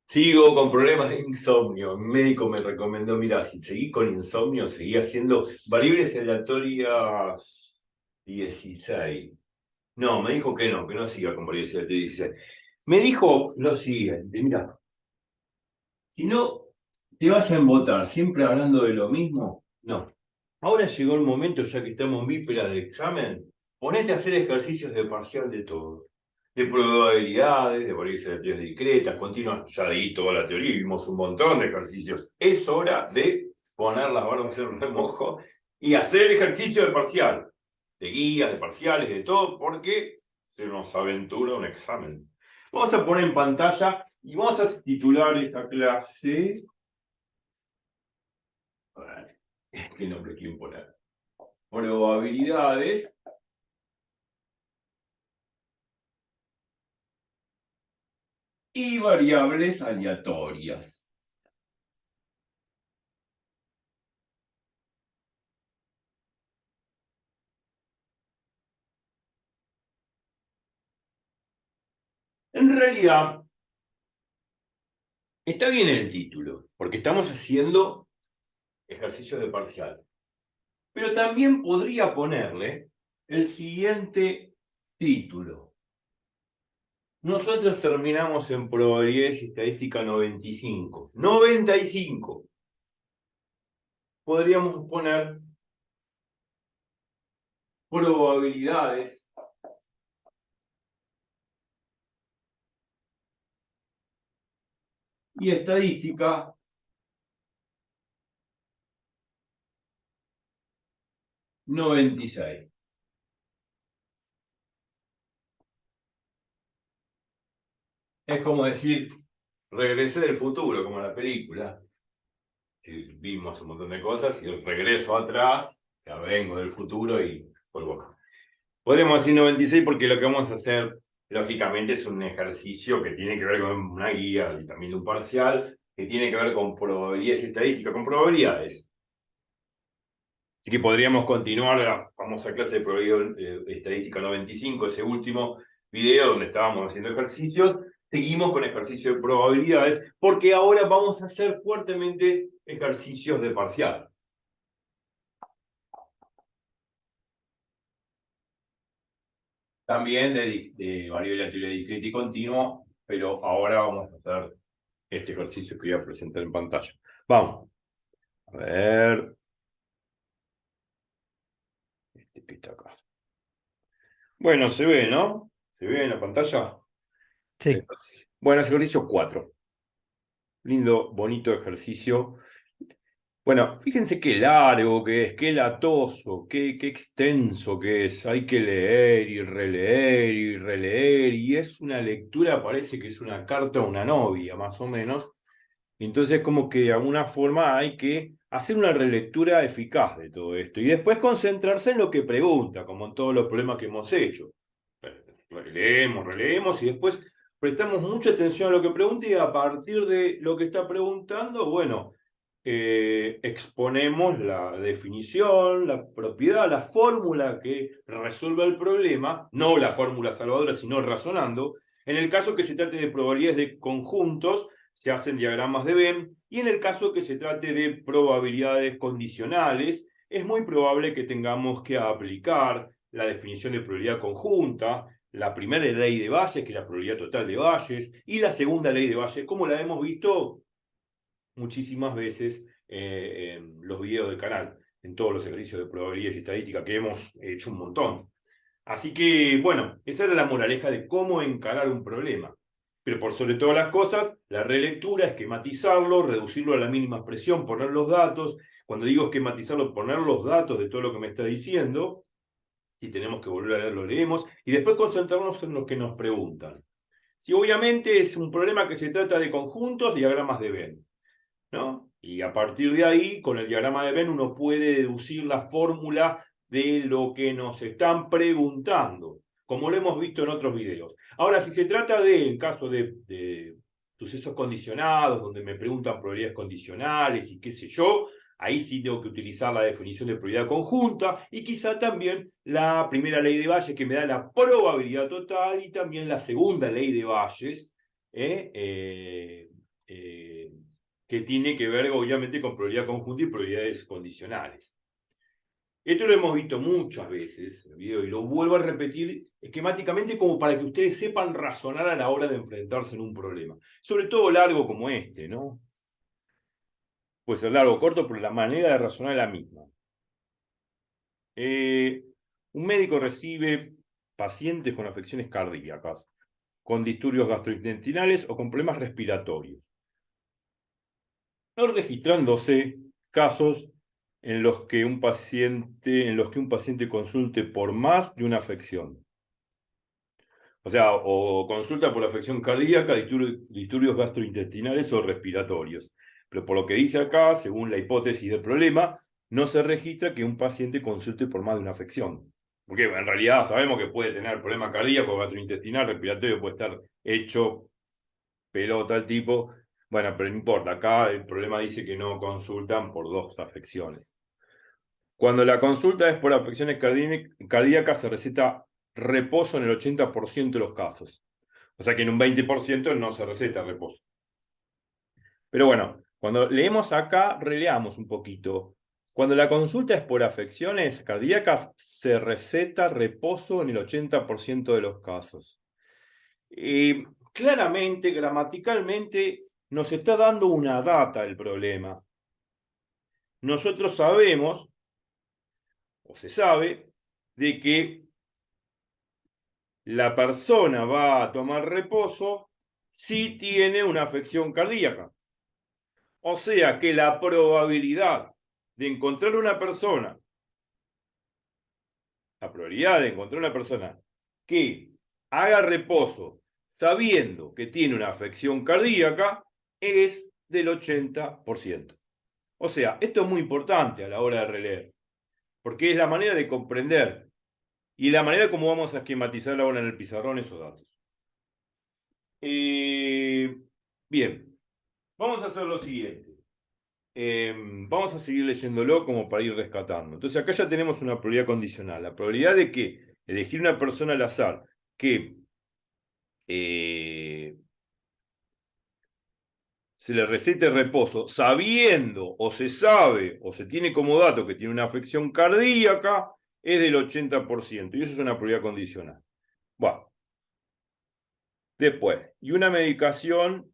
Sigo con problemas de insomnio. Mi médico me recomendó, mira, si seguí con insomnio, seguí haciendo variables aleatorias 16. No, me dijo que no siga con variables aleatorias 16. Me dijo lo siguiente, mira, si no te vas a embotar siempre hablando de lo mismo, no. Ahora llegó el momento, ya que estamos en víspera de examen, ponete a hacer ejercicios de parcial de todo. De probabilidades, de variables aleatorias discretas, continuas. Ya leí toda la teoría y vimos un montón de ejercicios. Es hora de poner las barbas en remojo y hacer el ejercicio de parcial. De guías, de parciales, de todo, porque se nos aventura un examen. Vamos a poner en pantalla y vamos a titular esta clase. A ver, ¿qué nombre quiero poner? Probabilidades y variables aleatorias. En realidad, está bien el título, porque estamos haciendo ejercicios de parcial. Pero también podría ponerle el siguiente título. Nosotros terminamos en probabilidades y estadística 95. 95. Podríamos poner probabilidades y estadística 96. Es como decir, regresé del futuro, como en la película. Si vimos un montón de cosas y regreso atrás, ya vengo del futuro y vuelvo acá. Podríamos decir 96 porque lo que vamos a hacer, lógicamente, es un ejercicio que tiene que ver con una guía y también un parcial, que tiene que ver con probabilidades y estadística, con probabilidades. Así que podríamos continuar la famosa clase de probabilidad estadística 95, ese último video donde estábamos haciendo ejercicios. Seguimos con ejercicios de probabilidades porque ahora vamos a hacer fuertemente ejercicios de parcial. También de variable teoría discreta y continuo, pero ahora vamos a hacer este ejercicio que voy a presentar en pantalla. Vamos. A ver. Este que está acá. Bueno, se ve, ¿no? ¿Se ve en la pantalla? Sí, Bueno, es ejercicio 4. Lindo, bonito ejercicio. Bueno, fíjense qué largo que es, qué latoso, qué extenso que es. Hay que leer y releer y releer. Y es una lectura, parece que es una carta a una novia, más o menos. Entonces, como que de alguna forma hay que hacer una relectura eficaz de todo esto y después concentrarse en lo que pregunta, como en todos los problemas que hemos hecho. Releemos, releemos y después prestamos mucha atención a lo que pregunta y a partir de lo que está preguntando, bueno, exponemos la definición, la propiedad, la fórmula que resuelva el problema, no la fórmula salvadora, sino razonando. En el caso que se trate de probabilidades de conjuntos, se hacen diagramas de Venn, y en el caso que se trate de probabilidades condicionales, es muy probable que tengamos que aplicar la definición de probabilidad conjunta, la primera ley de Bayes, que es la probabilidad total de Bayes, y la segunda ley de Bayes, como la hemos visto muchísimas veces en los videos del canal, en todos los ejercicios de probabilidades y estadística que hemos hecho un montón. Así que, bueno, esa era la moraleja de cómo encarar un problema. Pero por sobre todas las cosas, la relectura, esquematizarlo, reducirlo a la mínima expresión, poner los datos. Cuando digo esquematizarlo, poner los datos de todo lo que me está diciendo. Si tenemos que volver a leerlo, leemos. Y después concentrarnos en lo que nos preguntan. Si obviamente es un problema que se trata de conjuntos, diagramas de Venn, ¿no? Y a partir de ahí, con el diagrama de Venn, uno puede deducir la fórmula de lo que nos están preguntando, como lo hemos visto en otros videos. Ahora, si se trata de, en caso de sucesos condicionados, donde me preguntan probabilidades condicionales y qué sé yo, ahí sí tengo que utilizar la definición de probabilidad conjunta y quizá también la primera ley de Bayes que me da la probabilidad total y también la segunda ley de Bayes, que tiene que ver obviamente con probabilidad conjunta y probabilidades condicionales. Esto lo hemos visto muchas veces en el video y lo vuelvo a repetir esquemáticamente como para que ustedes sepan razonar a la hora de enfrentarse en un problema. Sobre todo largo como este, ¿no? Puede ser largo o corto, pero la manera de razonar es la misma. Un médico recibe pacientes con afecciones cardíacas, con disturbios gastrointestinales o con problemas respiratorios, no registrándose casos en los que un paciente consulte por más de una afección. O sea, o consulta por afección cardíaca, disturbios gastrointestinales o respiratorios. Pero por lo que dice acá, según la hipótesis del problema, no se registra que un paciente consulte por más de una afección. Porque en realidad sabemos que puede tener problema cardíaco, gastrointestinal, respiratorio, puede estar hecho pelota el tipo. Bueno, pero no importa, acá el problema dice que no consultan por dos afecciones. Cuando la consulta es por afecciones cardíacas, se receta reposo en el 80% de los casos. O sea que en un 20% no se receta reposo. Pero bueno, cuando leemos acá, releamos un poquito. Cuando la consulta es por afecciones cardíacas, se receta reposo en el 80% de los casos. Claramente, gramaticalmente, nos está dando una data el problema. Nosotros sabemos, o se sabe, de que la persona va a tomar reposo si tiene una afección cardíaca. O sea que la probabilidad de encontrar una persona, que haga reposo sabiendo que tiene una afección cardíaca es del 80%. O sea, esto es muy importante a la hora de releer, porque es la manera de comprender y la manera como vamos a esquematizar ahora en el pizarrón esos datos. Bien, vamos a hacer lo siguiente. Vamos a seguir leyéndolo como para ir rescatando. Entonces acá ya tenemos una probabilidad condicional. La probabilidad de que elegir una persona al azar que se le recete reposo sabiendo o se sabe o se tiene como dato que tiene una afección cardíaca es del 80%. Y eso es una probabilidad condicional. Bueno. Después, y una medicación,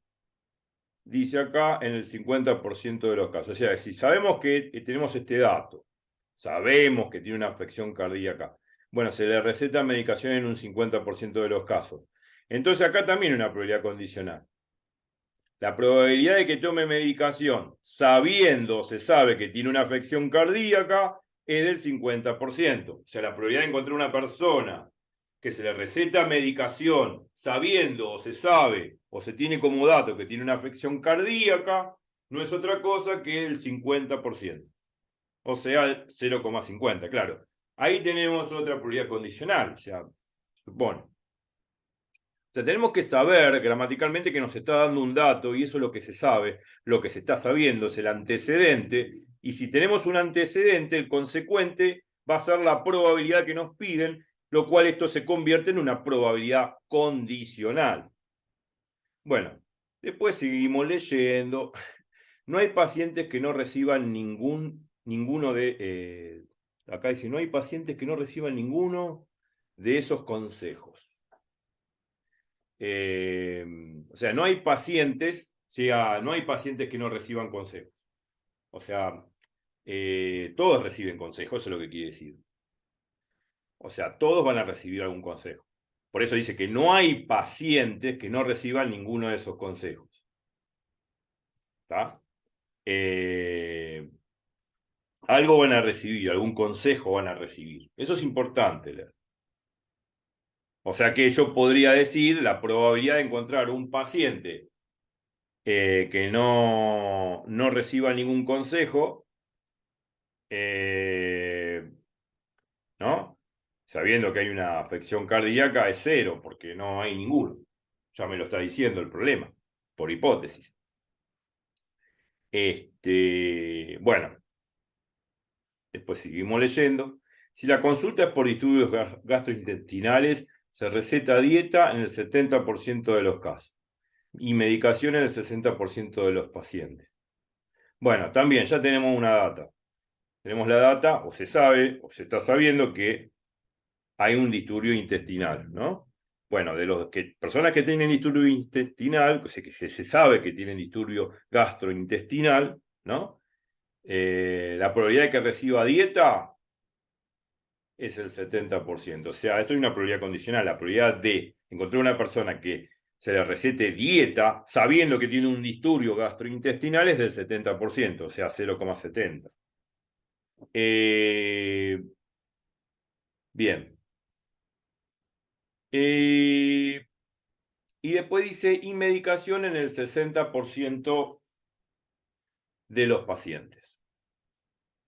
dice acá, en el 50% de los casos. O sea, si sabemos que tenemos este dato, sabemos que tiene una afección cardíaca, bueno, se le receta medicación en un 50% de los casos. Entonces acá también una probabilidad condicional. La probabilidad de que tome medicación sabiendo, se sabe que tiene una afección cardíaca, es del 50%. O sea, la probabilidad de encontrar una persona que se le receta medicación sabiendo o se sabe o se tiene como dato que tiene una afección cardíaca, no es otra cosa que el 50%. O sea, el 0,50, claro. Ahí tenemos otra probabilidad condicional, o sea, supone. O sea, tenemos que saber gramaticalmente que nos está dando un dato y eso es lo que se sabe, lo que se está sabiendo es el antecedente, y si tenemos un antecedente, el consecuente va a ser la probabilidad que nos piden, lo cual esto se convierte en una probabilidad condicional. Bueno, después seguimos leyendo. No hay pacientes que no reciban ninguno de... acá dice, no hay pacientes que no reciban ninguno de esos consejos. O sea, no hay pacientes que no reciban consejos. O sea, todos reciben consejos, eso es lo que quiere decir. O sea, todos van a recibir algún consejo. Por eso dice que no hay pacientes que no reciban ninguno de esos consejos. ¿Está? Algo van a recibir, algún consejo van a recibir. Eso es importante leer. O sea que yo podría decir la probabilidad de encontrar un paciente que no reciba ningún consejo, ¿no? Sabiendo que hay una afección cardíaca es 0, porque no hay ninguno. Ya me lo está diciendo el problema, por hipótesis. Bueno, después seguimos leyendo. Si la consulta es por disturbios gastrointestinales, se receta dieta en el 70% de los casos. y medicación en el 60% de los pacientes. Bueno, también ya tenemos una data. Tenemos la data, o se sabe, o se está sabiendo que hay un disturbio intestinal, ¿no? Bueno, de los que personas que tienen disturbio intestinal, que se sabe que tienen disturbio gastrointestinal, ¿no? La probabilidad de que reciba dieta es el 70%. O sea, esto es una probabilidad condicional. La probabilidad de encontrar una persona que se le recete dieta sabiendo que tiene un disturbio gastrointestinal es del 70%, o sea, 0,70. Bien. Y después dice, y medicación en el 60% de los pacientes.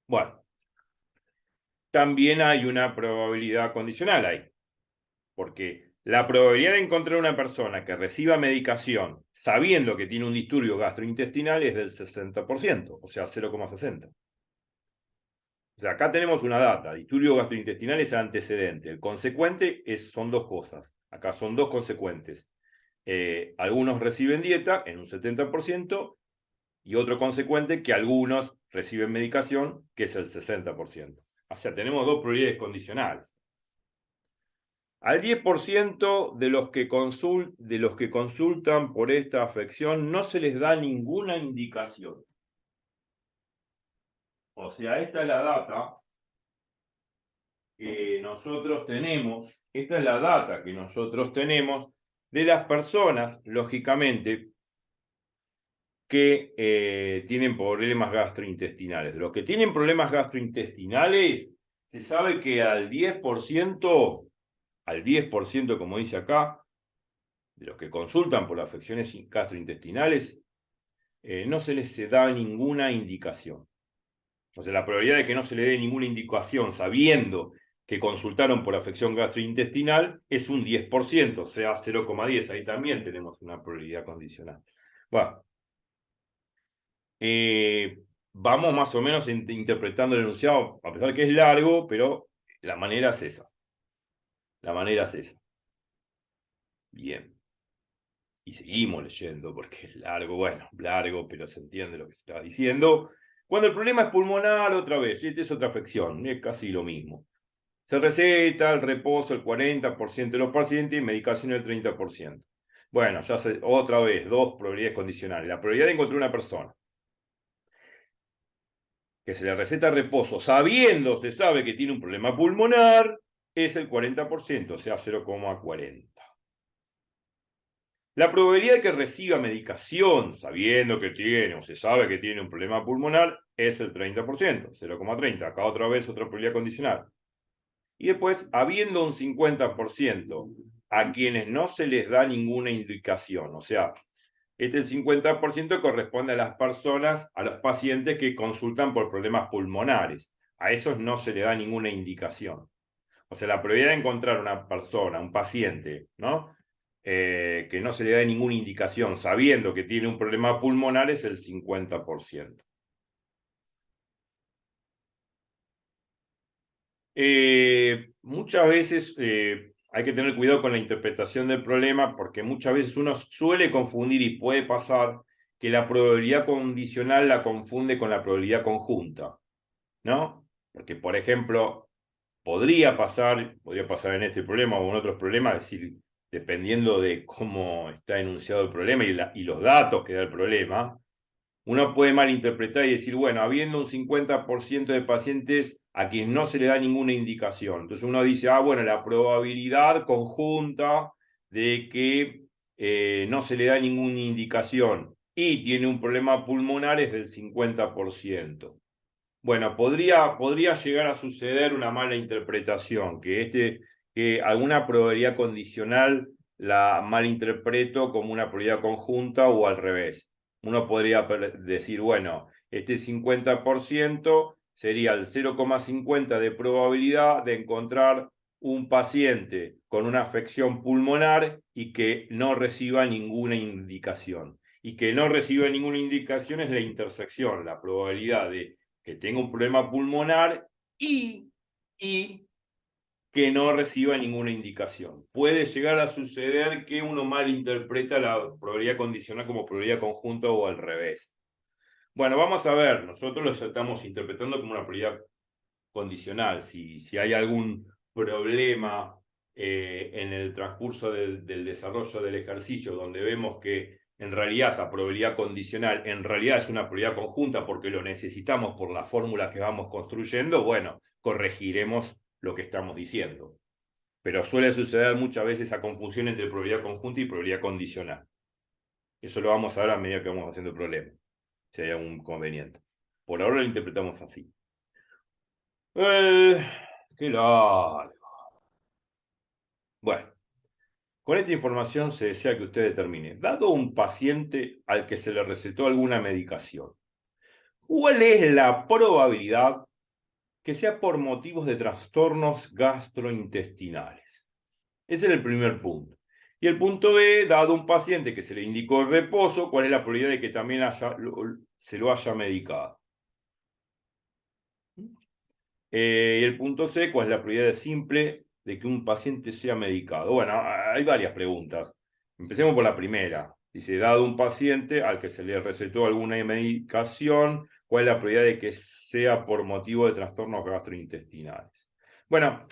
Bueno, también hay una probabilidad condicional ahí, porque la probabilidad de encontrar una persona que reciba medicación sabiendo que tiene un disturbio gastrointestinal es del 60%, o sea, 0,60. O sea, acá tenemos una data, disturbio gastrointestinal es antecedente, el consecuente son dos cosas, acá son dos consecuentes. Algunos reciben dieta en un 70%, y otro consecuente que algunos reciben medicación, que es el 60%. O sea, tenemos dos probabilidades condicionales. Al 10% de los que consultan por esta afección no se les da ninguna indicación. O sea, esta es la data que nosotros tenemos, esta es la data que nosotros tenemos de las personas, lógicamente, que tienen problemas gastrointestinales. De los que tienen problemas gastrointestinales, se sabe que al 10%, como dice acá, de los que consultan por afecciones gastrointestinales, no se les da ninguna indicación. O sea, la probabilidad de que no se le dé ninguna indicación sabiendo que consultaron por afección gastrointestinal es un 10%, o sea, 0,10. Ahí también tenemos una probabilidad condicional. Bueno, vamos más o menos interpretando el enunciado, a pesar que es largo, pero la manera es esa. La manera es esa. Bien. Y seguimos leyendo porque es largo, bueno, largo, pero se entiende lo que se está diciendo. Cuando el problema es pulmonar, otra vez, esta es otra afección, es casi lo mismo. Se receta el reposo el 40% de los pacientes y medicación el 30%. Bueno, ya otra vez, dos probabilidades condicionales. La probabilidad de encontrar una persona que se le receta reposo se sabe que tiene un problema pulmonar, es el 40%, o sea, 0,40. La probabilidad de que reciba medicación sabiendo que tiene o se sabe que tiene un problema pulmonar es el 30%, 0,30. Acá otra vez otra probabilidad condicional. Y después, habiendo un 50% a quienes no se les da ninguna indicación, o sea, este 50% corresponde a las personas, a los pacientes que consultan por problemas pulmonares. A esos no se le da ninguna indicación. O sea, la probabilidad de encontrar una persona, un paciente, ¿no? Que no se le da ninguna indicación sabiendo que tiene un problema pulmonar es el 50%. Muchas veces hay que tener cuidado con la interpretación del problema porque muchas veces uno suele confundir y puede pasar que la probabilidad condicional la confunde con la probabilidad conjunta, ¿no? Porque, por ejemplo, podría pasar en este problema o en otros problemas, es decir, dependiendo de cómo está enunciado el problema y los datos que da el problema, uno puede malinterpretar y decir, bueno, habiendo un 50% de pacientes a quienes no se le da ninguna indicación. Entonces uno dice, bueno, la probabilidad conjunta de que no se le da ninguna indicación y tiene un problema pulmonar es del 50%. Bueno, podría llegar a suceder una mala interpretación, que alguna probabilidad condicional la malinterpreto como una probabilidad conjunta o al revés. Uno podría decir, bueno, este 50% sería el 0,50 de probabilidad de encontrar un paciente con una afección pulmonar y que no reciba ninguna indicación. Y que no reciba ninguna indicación es la intersección, la probabilidad de que tenga un problema pulmonar y que no reciba ninguna indicación. Puede llegar a suceder que uno malinterpreta la probabilidad condicional como probabilidad conjunta o al revés. Bueno, vamos a ver, nosotros lo estamos interpretando como una probabilidad condicional. Si hay algún problema en el transcurso del desarrollo del ejercicio donde vemos que en realidad esa probabilidad condicional en realidad es una probabilidad conjunta porque lo necesitamos por la fórmula que vamos construyendo, bueno, corregiremos lo que estamos diciendo. Pero suele suceder muchas veces esa confusión entre probabilidad conjunta y probabilidad condicional. Eso lo vamos a ver a medida que vamos haciendo el problema, si hay algún inconveniente. Por ahora lo interpretamos así. Qué largo. Bueno, con esta información se desea que usted determine, dado un paciente al que se le recetó alguna medicación, ¿cuál es la probabilidad que sea por motivos de trastornos gastrointestinales? Ese es el primer punto. Y el punto B, dado un paciente que se le indicó reposo, ¿cuál es la probabilidad de que también se lo haya medicado? Y el punto C, ¿cuál es la probabilidad simple de que un paciente sea medicado? Bueno, hay varias preguntas. Empecemos por la primera. Dice, dado un paciente al que se le recetó alguna medicación, ¿cuál es la probabilidad de que sea por motivo de trastornos gastrointestinales? Bueno,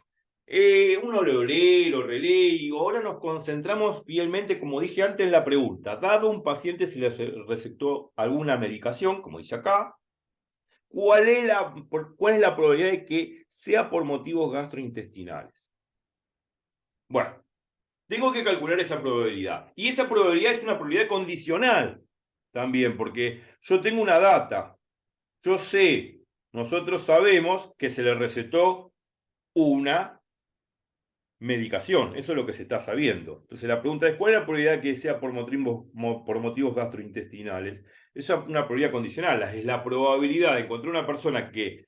uno lo lee, lo relee, y ahora nos concentramos fielmente, como dije antes, en la pregunta. Dado un paciente se le recetó alguna medicación, como dice acá, ¿cuál es la probabilidad de que sea por motivos gastrointestinales? Bueno, tengo que calcular esa probabilidad. Y esa probabilidad es una probabilidad condicional también, porque yo tengo una data. Yo sé, nosotros sabemos que se le recetó una medicación. Eso es lo que se está sabiendo. Entonces la pregunta es, ¿cuál es la probabilidad de que sea por motivos gastrointestinales? Esa es una probabilidad condicional. Es la probabilidad de encontrar una persona que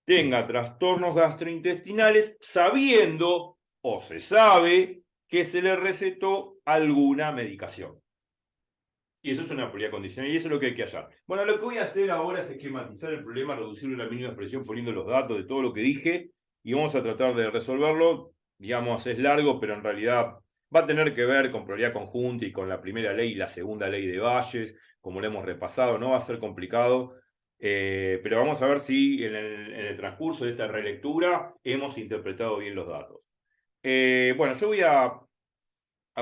tenga trastornos gastrointestinales sabiendo o se sabe que se le recetó alguna medicación. Y eso es una probabilidad condicional y eso es lo que hay que hallar. Bueno, lo que voy a hacer ahora es esquematizar el problema, reducirlo a la mínima expresión poniendo los datos de todo lo que dije y vamos a tratar de resolverlo. Digamos, es largo, pero en realidad va a tener que ver con probabilidad conjunta y con la primera ley y la segunda ley de Bayes, como lo hemos repasado, no va a ser complicado. Pero vamos a ver si en el transcurso de esta relectura hemos interpretado bien los datos. Bueno, yo voy a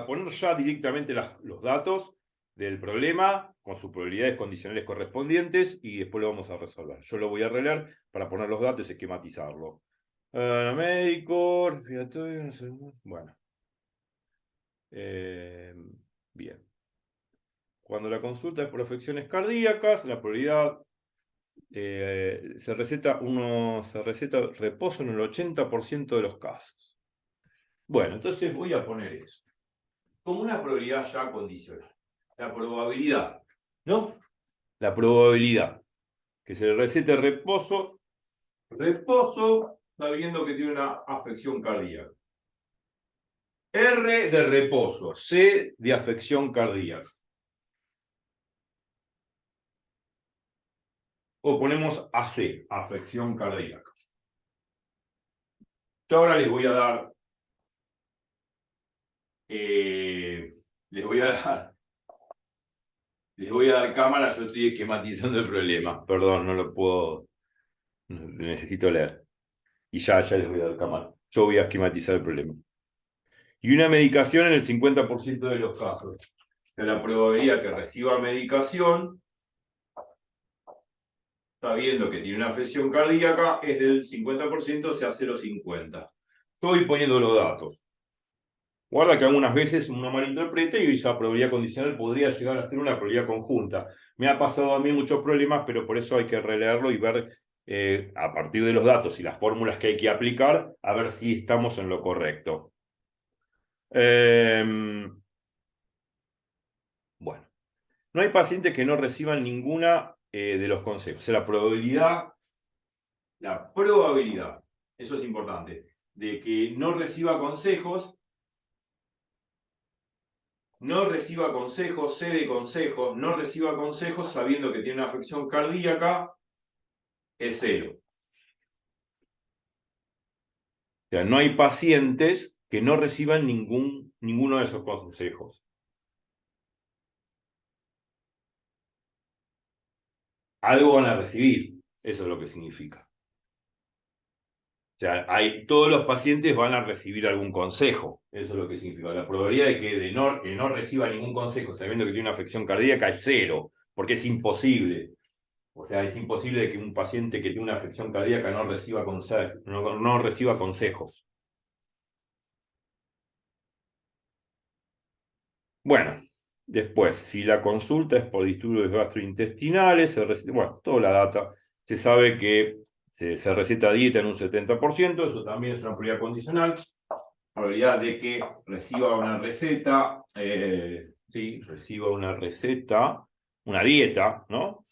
poner ya directamente los datos del problema con sus probabilidades condicionales correspondientes y después lo vamos a resolver. Yo lo voy a releer para poner los datos y esquematizarlo. Médico, respiratorio, no sé, bueno. Bien. Cuando la consulta es por afecciones cardíacas, la probabilidad se receta reposo en el 80% de los casos. Bueno, entonces voy a poner eso como una probabilidad ya condicional. La probabilidad, ¿no? La probabilidad que se le recete reposo, sabiendo que tiene una afección cardíaca. R de reposo, C de afección cardíaca. O ponemos AC, afección cardíaca. Yo ahora les voy a dar, les voy a dar cámara, yo estoy esquematizando el problema. Perdón, no lo puedo, necesito leer. Y ya les voy a dar cámara. Yo voy a esquematizar el problema. Y una medicación en el 50% de los casos. De la probabilidad que reciba medicación, sabiendo que tiene una afección cardíaca, es del 50%, o sea, 0,50. Yo voy poniendo los datos. Guarda que algunas veces uno malinterpreta y esa probabilidad condicional podría llegar a ser una probabilidad conjunta. Me ha pasado a mí muchos problemas, pero por eso hay que releerlo y ver a partir de los datos y las fórmulas que hay que aplicar, a ver si estamos en lo correcto. Bueno, no hay pacientes que no reciban ninguna de los consejos. O sea, la probabilidad, eso es importante, de que no reciba consejos, C de consejos, no reciba consejos sabiendo que tiene una afección cardíaca, es 0. sea, no hay pacientes que no reciban ninguno de esos consejos. Algo van a recibir, eso es lo que significa. O sea, todos los pacientes van a recibir algún consejo, eso es lo que significa. La probabilidad de que no reciba ningún consejo sabiendo que tiene una afección cardíaca es 0, porque es imposible. O sea, es imposible que un paciente que tiene una afección cardíaca no reciba consejos. Bueno, después, si la consulta es por disturbios gastrointestinales, bueno, toda la data, se sabe que se receta dieta en un 70%, eso también es una probabilidad condicional. Probabilidad de que reciba una receta, sí, reciba una receta, una dieta, ¿no?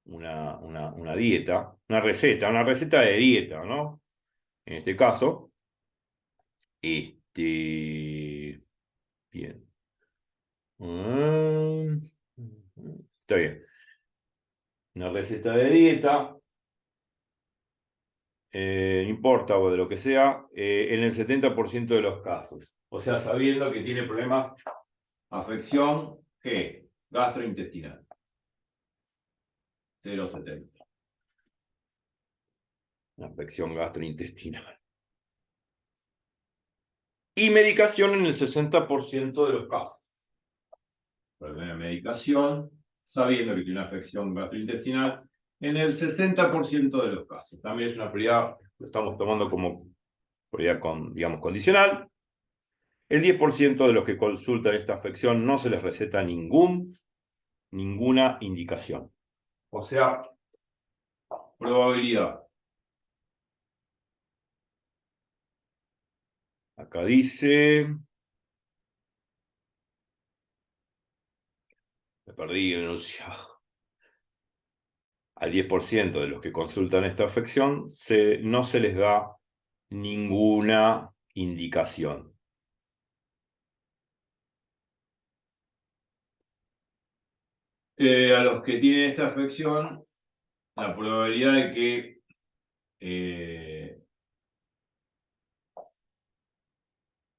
Una dieta, una receta de dieta, ¿no? En este caso, bien. Está bien. Una receta de dieta, no importa o de lo que sea, en el 70% de los casos. O sea, sabiendo que tiene problemas, afección, ¿qué? Gastrointestinal. 0,70. Una afección gastrointestinal. Y medicación en el 60% de los casos. Problema de medicación, sabiendo que tiene una afección gastrointestinal, en el 60% de los casos. También es una prioridad, lo estamos tomando como prioridad digamos, condicional. El 10% de los que consultan esta afección no se les receta ninguna indicación. O sea, probabilidad. Acá dice... Me perdí el enunciado. Al 10% de los que consultan esta afección no se les da ninguna indicación. A los que tienen esta afección, la probabilidad de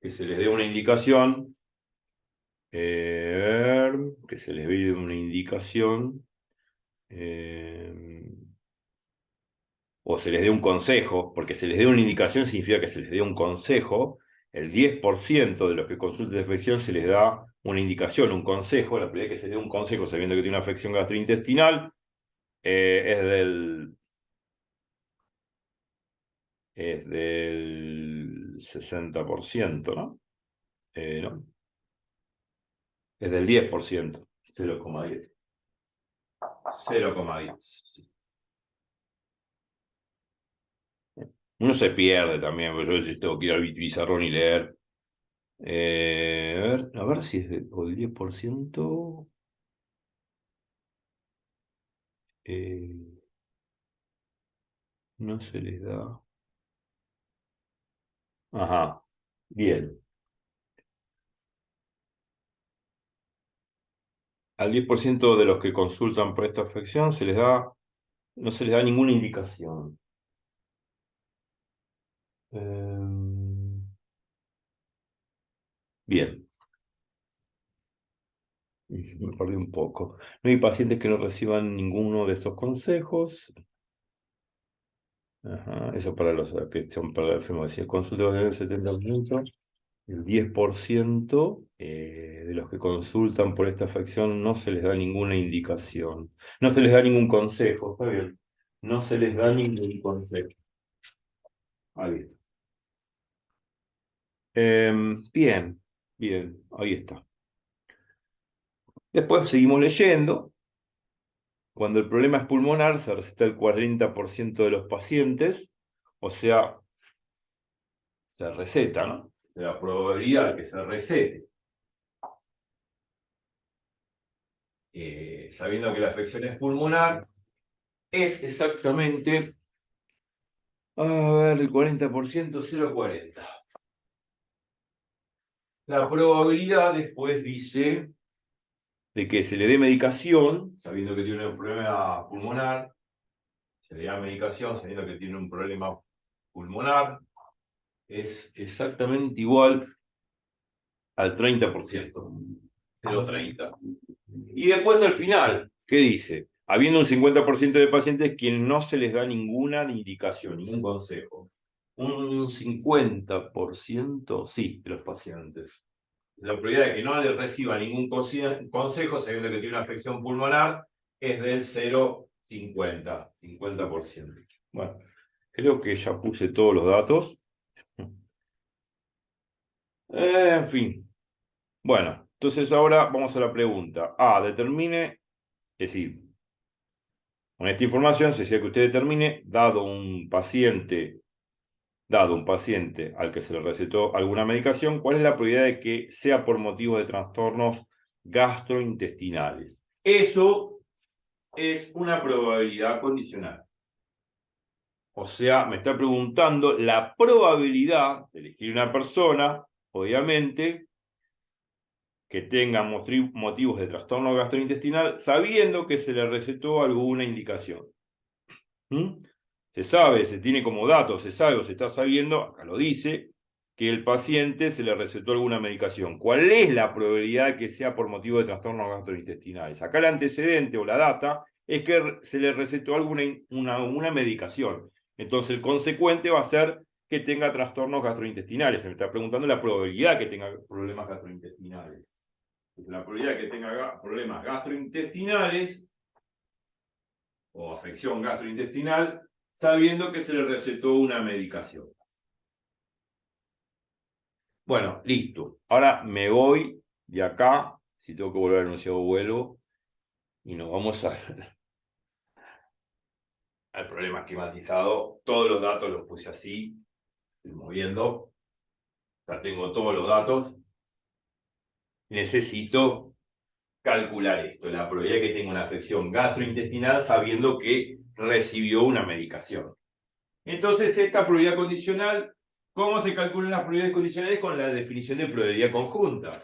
que se les dé una indicación, que se les dé una indicación, o se les dé un consejo, porque se les dé una indicación significa que se les dé un consejo. El 10% de los que consultan esta afección se les da una indicación, un consejo. La probabilidad de que se les dé un consejo sabiendo que tiene una afección gastrointestinal es del 60%, ¿no? No, es del 10%, 0,10. 0,10. Uno se pierde también, porque yo a veces tengo que ir al pizarrón y leer. A ver si es del 10%. No se les da. Ajá, bien. Al 10% de los que consultan por esta afección no se les da ninguna indicación. Bien. Me perdí un poco. No hay pacientes que no reciban ninguno de estos consejos. Ajá, eso para los que son para la enfermedad. Consulta del 70%. El 10% de los que consultan por esta afección no se les da ninguna indicación. No se les da ningún consejo, está bien. No se les da ningún consejo. Ahí está. Bien, bien, ahí está. Después seguimos leyendo. Cuando el problema es pulmonar, se receta el 40% de los pacientes, o sea, se receta, ¿no? De la probabilidad de que se recete. Sabiendo que la afección es pulmonar, es exactamente, a ver, el 40%, 0,40. La probabilidad después dice de que se le dé medicación, sabiendo que tiene un problema pulmonar, se le da medicación sabiendo que tiene un problema pulmonar, es exactamente igual al 30%, 0,30. Y después al final, ¿qué dice? Habiendo un 50% de pacientes quienes no se les da ninguna indicación, ningún consejo. Un 50%, sí, de los pacientes. La probabilidad de que no le reciba ningún consejo, sabiendo que tiene una afección pulmonar, es del 0,50, 50%. Bueno, creo que ya puse todos los datos. En fin. Bueno, entonces ahora vamos a la pregunta. Determine, es decir, con esta información se decía que usted determine, dado un paciente al que se le recetó alguna medicación, cuál es la probabilidad de que sea por motivo de trastornos gastrointestinales. Eso es una probabilidad condicional. O sea, me está preguntando la probabilidad de elegir una persona, obviamente, que tenga motivos de trastorno gastrointestinal, sabiendo que se le recetó alguna indicación. ¿Mm? Se sabe, se tiene como dato, se sabe o se está sabiendo, acá lo dice, que el paciente se le recetó alguna medicación. ¿Cuál es la probabilidad de que sea por motivo de trastornos gastrointestinales? Acá el antecedente o la data es que se le recetó una medicación. Entonces el consecuente va a ser que tenga trastornos gastrointestinales. Se me está preguntando la probabilidad que tenga problemas gastrointestinales. La probabilidad de que tenga problemas gastrointestinales o afección gastrointestinal, sabiendo que se le recetó una medicación. Bueno, listo. Ahora me voy de acá. Si tengo que volver al enunciado, vuelvo. Y nos vamos al problema esquematizado. Todos los datos los puse así. Estoy moviendo. Ya tengo todos los datos. Necesito calcular esto. La probabilidad de que tenga una afección gastrointestinal sabiendo que recibió una medicación. Entonces, esta probabilidad condicional, ¿cómo se calculan las probabilidades condicionales? Con la definición de probabilidad conjunta.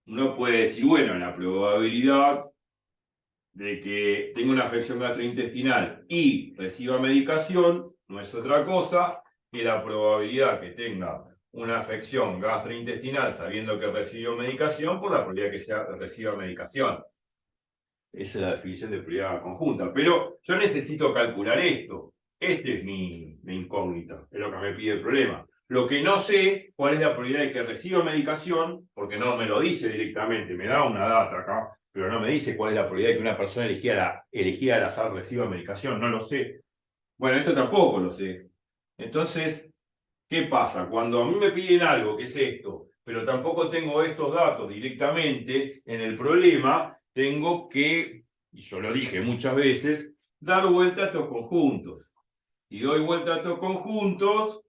Uno puede decir, bueno, la probabilidad de que tenga una afección gastrointestinal y reciba medicación no es otra cosa que la probabilidad que tenga una afección gastrointestinal sabiendo que recibió medicación por la probabilidad que reciba medicación. Esa es la definición de probabilidad conjunta. Pero yo necesito calcular esto. Este es mi incógnita, es lo que me pide el problema. Lo que no sé, cuál es la probabilidad de que reciba medicación, porque no me lo dice directamente, me da una data acá, pero no me dice cuál es la probabilidad de que una persona elegida al azar reciba medicación, no lo sé. Bueno, esto tampoco lo sé. Entonces, ¿qué pasa? Cuando a mí me piden algo, que es esto, pero tampoco tengo estos datos directamente en el problema, tengo que, y yo lo dije muchas veces, dar vuelta a estos conjuntos. Si doy vuelta a estos conjuntos,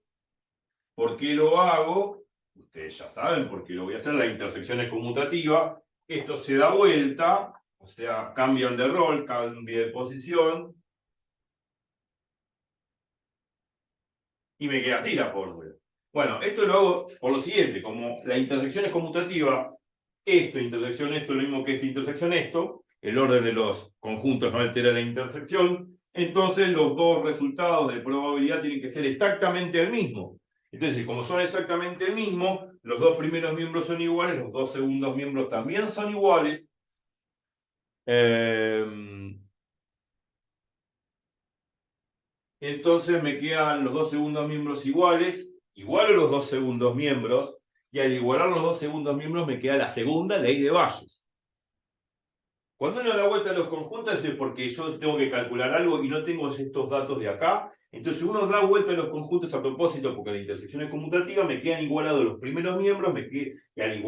¿por qué lo hago? Ustedes ya saben por qué lo voy a hacer, la intersección es conmutativa. Esto se da vuelta, o sea, cambian de rol, cambia de posición, y me queda así la fórmula. Bueno, esto lo hago por lo siguiente, como la intersección es conmutativa, esto, intersección esto, lo mismo que esto, intersección esto, el orden de los conjuntos no altera la intersección, entonces los dos resultados de probabilidad tienen que ser exactamente el mismo. Entonces, como son exactamente el mismo, los dos primeros miembros son iguales, los dos segundos miembros también son iguales. Entonces me quedan los dos segundos miembros iguales, igualo los dos segundos miembros, y al igualar los dos segundos miembros me queda la segunda ley de Bayes. Cuando uno da vuelta a los conjuntos es porque yo tengo que calcular algo y no tengo estos datos de acá. Entonces uno da vuelta a los conjuntos a propósito porque la intersección es conmutativa, me quedan igualados los primeros miembros, y al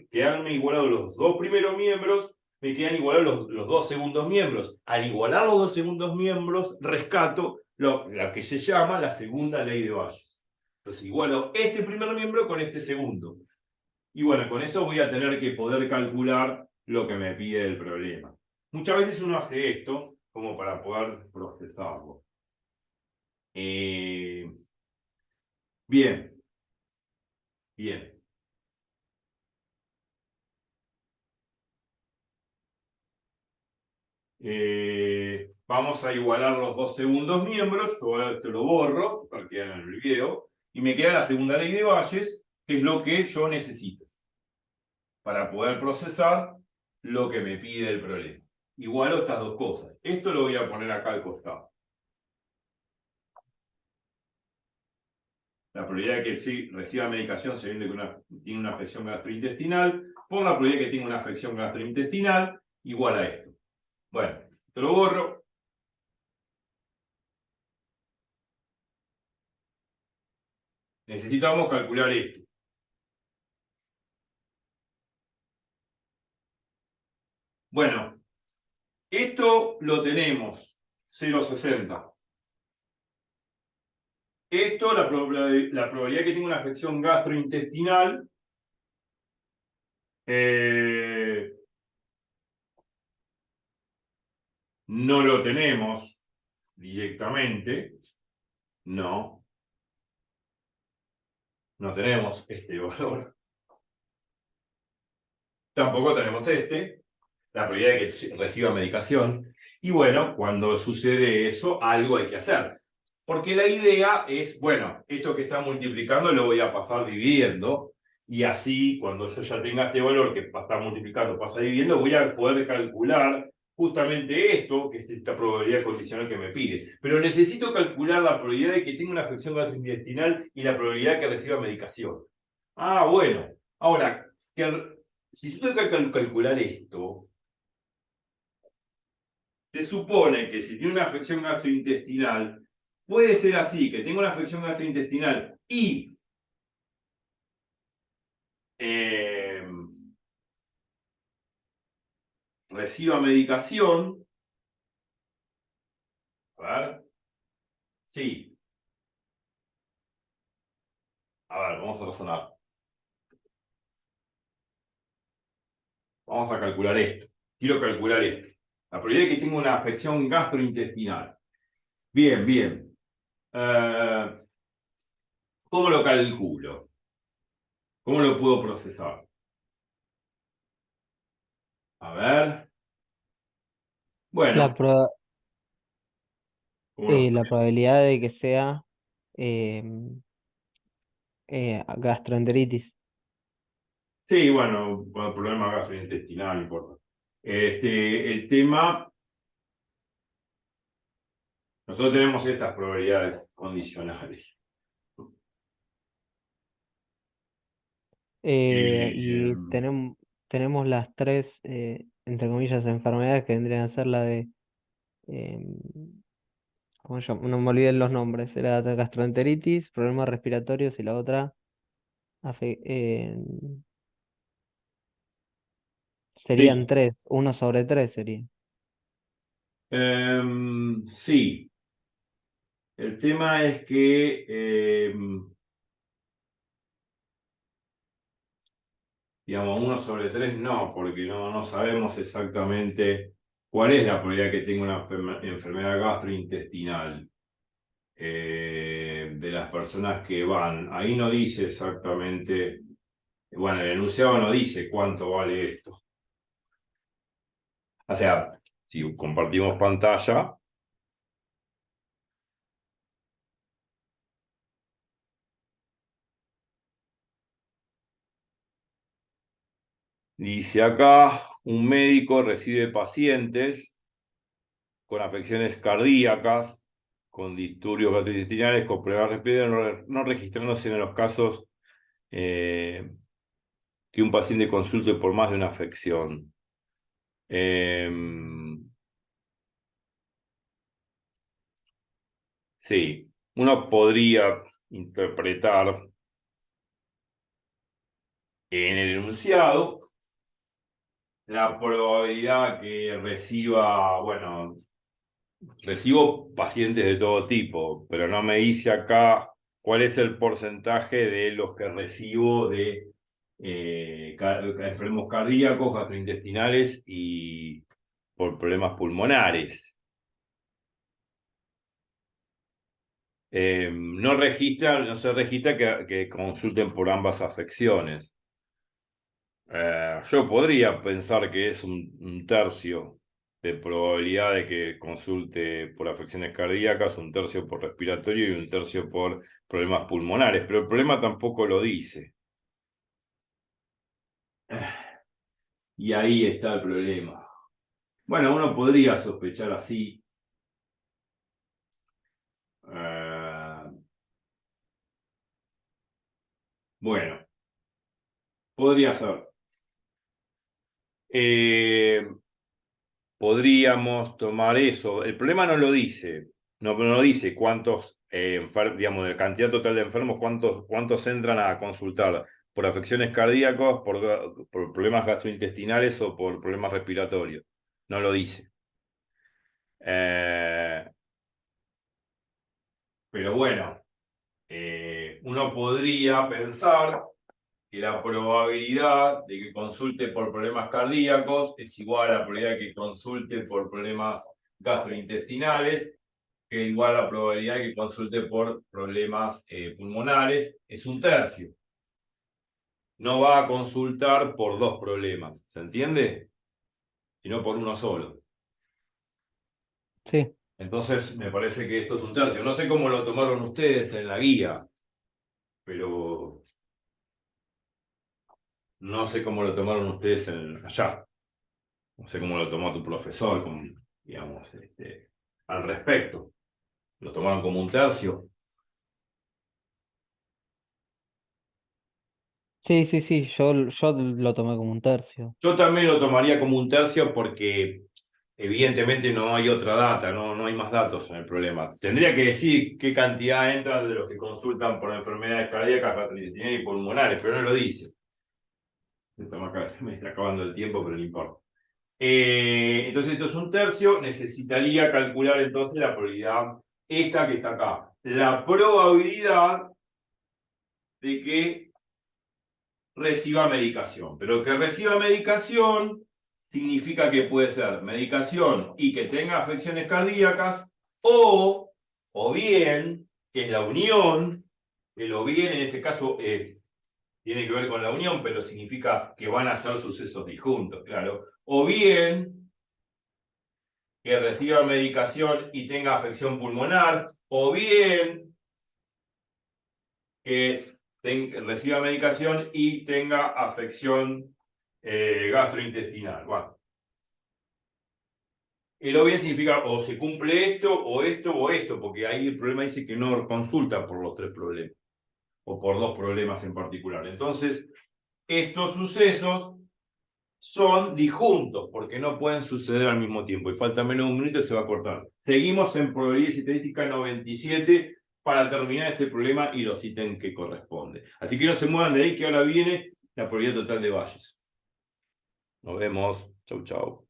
quedarme igualados los dos primeros miembros, me quedan igualados los dos segundos miembros. Al igualar los dos segundos miembros, rescato lo que se llama la segunda ley de Bayes. Entonces igualo este primer miembro con este segundo. Y bueno, con eso voy a tener que poder calcular lo que me pide el problema. Muchas veces uno hace esto como para poder procesarlo. Bien, bien. Vamos a igualar los dos segundos miembros. Yo esto lo borro para que hagan el video. Y me queda la segunda ley de Bayes, que es lo que yo necesito para poder procesar lo que me pide el problema. Igualo estas dos cosas. Esto lo voy a poner acá al costado. La probabilidad de que sí reciba medicación se vende que tiene una afección gastrointestinal, por la probabilidad de que tenga una afección gastrointestinal, igual a esto. Bueno, te lo borro. Necesitamos calcular esto. Bueno, esto lo tenemos 0,60. Esto, la probabilidad que tenga una afección gastrointestinal, no lo tenemos directamente. No tenemos este valor. Tampoco tenemos este. La probabilidad de que reciba medicación. Y bueno, cuando sucede eso, algo hay que hacer. Porque la idea es, bueno, esto que está multiplicando lo voy a pasar dividiendo. Y así, cuando yo ya tenga este valor que está multiplicando, pasa dividiendo, voy a poder calcular justamente esto, que es esta probabilidad condicional que me pide. Pero necesito calcular la probabilidad de que tenga una afección gastrointestinal y la probabilidad de que reciba medicación. Ah, bueno. Ahora, si yo tengo que calcular esto, se supone que si tiene una afección gastrointestinal, puede ser así, que tenga una afección gastrointestinal y reciba medicación. A ver. Sí. A ver, vamos a razonar. Vamos a calcular esto. Quiero calcular esto. La probabilidad de que tenga una afección gastrointestinal. Bien, bien. ¿Cómo lo calculo? ¿Cómo lo puedo procesar? A ver. La, Bueno, pro- ¿cómo lo... la probabilidad de que sea eh, gastroenteritis. Sí, bueno, problema gastrointestinal, no importa. El tema, nosotros tenemos estas probabilidades condicionales. Eh, Y tenemos las tres, entre comillas, enfermedades que vendrían a ser la de, em, ¿cómo se llama? No me olvidé los nombres, era la gastroenteritis, problemas respiratorios y la otra afe- serían sí, tres, uno sobre tres sería. sí, el tema es que, digamos, 1/3 no, porque no sabemos exactamente cuál es la probabilidad que tenga una enfermedad gastrointestinal. De las personas que van. Ahí no dice exactamente, bueno, el enunciado no dice cuánto vale esto. O sea, si compartimos pantalla, dice acá, un médico recibe pacientes con afecciones cardíacas, con disturbios gastrointestinales, con problemas respiratorios, no registrándose en los casos que un paciente consulte por más de una afección. Sí, uno podría interpretar en el enunciado la probabilidad que reciba, bueno, recibo pacientes de todo tipo, pero no me dice acá cuál es el porcentaje de los que recibo de enfermos cardíacos, gastrointestinales y por problemas pulmonares. No se registra que consulten por ambas afecciones. Yo podría pensar que es un tercio. de probabilidad de que consulte por afecciones cardíacas, 1/3 por respiratorio y 1/3 por problemas pulmonares, pero el problema tampoco lo dice. Y ahí está el problema. Bueno, uno podría sospechar así. Bueno, podría ser. Podríamos tomar eso. El problema no lo dice. No dice cuántos, digamos, de cantidad total de enfermos, cuántos entran a consultar por afecciones cardíacas, por problemas gastrointestinales o por problemas respiratorios. No lo dice. Pero bueno, uno podría pensar que la probabilidad de que consulte por problemas cardíacos es igual a la probabilidad de que consulte por problemas gastrointestinales, que igual a la probabilidad de que consulte por problemas pulmonares, es 1/3. No va a consultar por 2 problemas, ¿se entiende? Sino por uno solo. Sí. Entonces me parece que esto es 1/3. No sé cómo lo tomaron ustedes en la guía, pero no sé cómo lo tomaron ustedes allá. No sé cómo lo tomó tu profesor, digamos, al respecto. ¿Lo tomaron como 1/3? Sí, sí, sí, yo lo tomé como 1/3. Yo también lo tomaría como 1/3 porque evidentemente no hay otra data, no hay más datos en el problema. Tendría que decir qué cantidad entra de los que consultan por enfermedades cardíacas, gastrointestinales y pulmonares, pero no lo dice. Me está acabando el tiempo, pero no importa. Entonces esto es 1/3, necesitaría calcular entonces la probabilidad, esta que está acá. La probabilidad de que reciba medicación, pero que reciba medicación significa que puede ser medicación y que tenga afecciones cardíacas, o bien, que es la unión, el o bien en este caso tiene que ver con la unión, pero significa que van a ser sucesos disjuntos, claro, o bien que reciba medicación y tenga afección pulmonar, o bien que reciba medicación y tenga afección gastrointestinal. Bueno, el o bien significa o se cumple esto, o esto, o esto, porque ahí el problema dice que no consulta por los 3 problemas, o por 2 problemas en particular. Entonces, estos sucesos son disjuntos, porque no pueden suceder al mismo tiempo. Y falta menos de 1 minuto y se va a cortar. Seguimos en probabilidad y estadística 97 para terminar este problema y los ítems que corresponde. Así que no se muevan de ahí, que ahora viene la probabilidad total de valles. Nos vemos. Chau, chau.